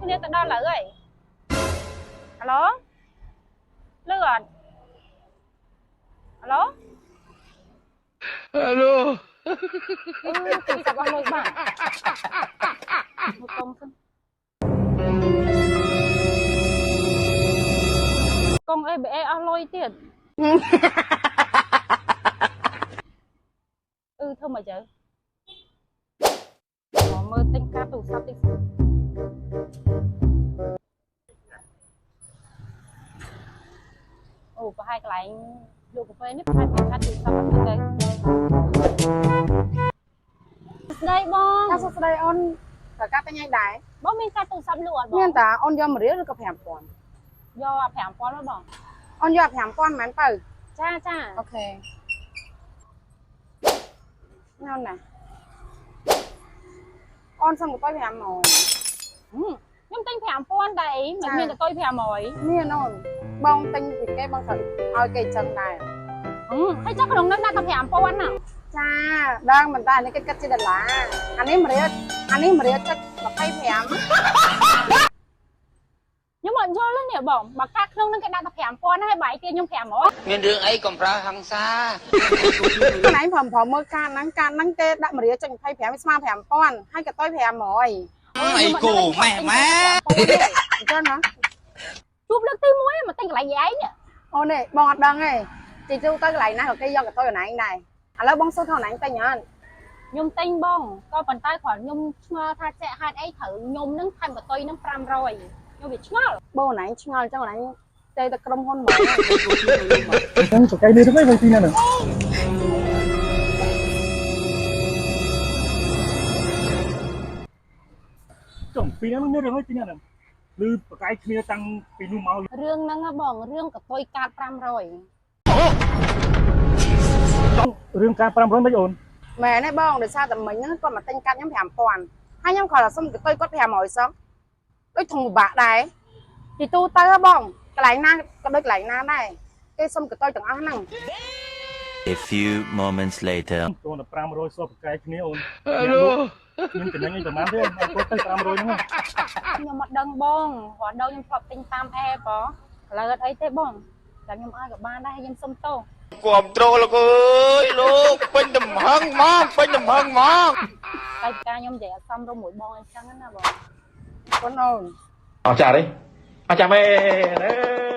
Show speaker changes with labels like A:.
A: គ្នាទៅដល់ហើយហៅឡូលឿនហៅឡូទូរស័ព្ទអស់លុយបាទមកកុំសិនកុំ ABA អស់លុយទៀតធ្វើមកទៅមើលទិញកាតទូរស័ព្ទតិចអូប្រហែលកន្លែងលក់កាហ្វេនេះប្រហែលកាតទូរស័ព្ទទៅស្ដីបងតាស្ដីអូនតើកាត់តែញ៉ៃដែរបងមានកាតទូរស័ព្ទលក់អត់បងមានតាអូនយក1រៀលឬក៏5000យក5000មកបងអូនយក5000មិនទៅចាអូខេញ៉ាំណាអូនសុំទៅ500ខ្ញុំទិញ5000ដែរមិនមានទៅ500មានអូនបងទិញពីគេបងត្រូវឲ្យគេចឹងដែរហើយចុះក្នុងនោះដាក់តែ5000ណាចាដឹងមិនតែនេះគេគិតជាដុល្លារអានេះ1រៀលចុច25ខ្ញុំអត់យល់ទេនេះបងបើកាត់ក្នុងនឹងគេដាក់តែ5000ហើយបាយគេខ្ញុំ500មានរឿងអីកំប្រើហង្សាខ្លួនឯងព្រមមើលកាតហ្នឹងគេដាក់1រៀលចុច25វាស្មើ5000ហើយក៏ទៅ500អីគូម៉ែអញ្ចឹងណាជួបលើកទី1មកទិញកន្លែងឯងអូននេះបងអត់ដឹងទេជីជួទៅកន្លែងណាក៏គេយកទៅកន្លែងដែរឥឡូវបងសួរថាកន្លែងទិញអត់ខ្ញុំទិញបងក៏ប៉ុន្តែគ្រាន់ខ្ញុំឆ្ងល់ថាចាក់ហេតុអីត្រូវខ្ញុំនឹងថែមកតុយនឹង500ខ្ញុំវាឆ្ងល់បងណៃឆ្ងល់អញ្ចឹងណៃទេតែក្រុមហ៊ុនមកអញ្ចឹងចកៃនេះទៅវិញទីណានោះចុងពីហ្នឹងមានរឿងអីទីណានោះឬប្រកែកគ្នាតាំងពីនោះមករឿងហ្នឹងបងរឿងកតុយកាត500រឿងកាត500មិនអូនមែនទេបងដោយសារតែមិញហ្នឹងគាត់មកទិញកាតខ្ញុំ5000ហើយខ្ញុំគ្រាន់តែសុំកតុយគាត់500សោះដូចធំពិបាកដែរទីទូទៅហ៎បងកន្លែងណាក៏ដូចកន្លែងណាដែរគេសុំកតុយទាំងអស់ហ្នឹង
B: A few moments later
C: តួតែ500សោះប្រកែកគ្នាអូនខ្ញុំចំណេញអីប្រហែលទេគាត់ទៅ500ហ្នឹងខ្ញុំអត់ដឹងបងគាត់ដល់ខ្ញុំធ្លាប់ទិញតាមអេបឥឡូវអត់អីទេបងតែខ្ញុំឲ្យក៏បានដែរខ្ញុំសុំទោសគាំទ្រលោកអើយលោកពេញទំហឹងមកកាយការខ្ញុំនិយាយអត់សមរម្យមួយបងអញ្ចឹងណាបងបងអូនអរចាទេអរចាមែន